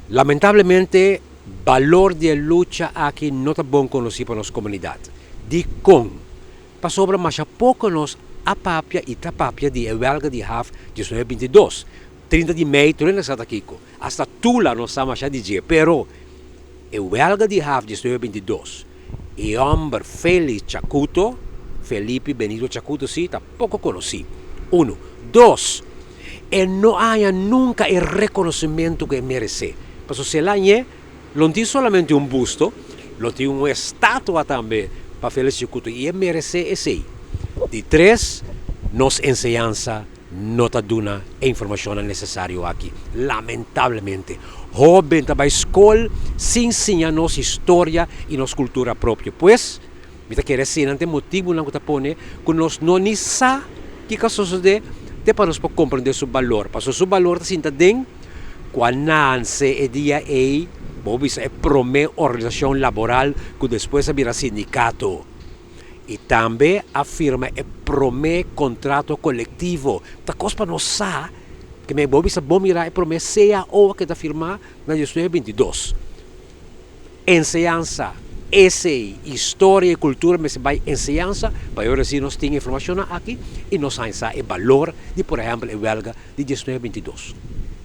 Lamentablemente, valor de lucha aqui não está bom conhecido para nossa comunidade. De com, para sobra mais a pouco nos apapia e tapapia de huelga de HAF 1922. 30 de maio, tu não está aqui. Hasta Tula não está mais a dizer, pero a huelga de HAF 1922, e homem Felipe Benito Chacuto, sim, está pouco conhecido. Um. Dois, não há nunca o reconhecimento que merece. Porque se lá não tem somente um busto, não tem uma estátua também para Felipe Chacuto, e merece esse. De três, nos enseñanza não está dando a informação necessária aqui. Lamentavelmente. Jovem para a escola sem ensinar nossa história e nossa cultura própria. Pois, me quer dizer, não tem motivo não que pone que nós não sabemos que caso sucede, para nós compreender seu valor. Para seu valor se entende quando nasce o dia aí, vamos a primeira organização laboral que depois virá sindicato. E também afirma o primeiro contrato coletivo. Da coisa para nós saber que me vamos mirar o primeiro CAO que está firmado na 2022. Enseñanza, história e cultura, mas vai enseñanza, para agora sim nós temos informação aqui e nós sabemos o valor de, por exemplo, a huelga de 1922.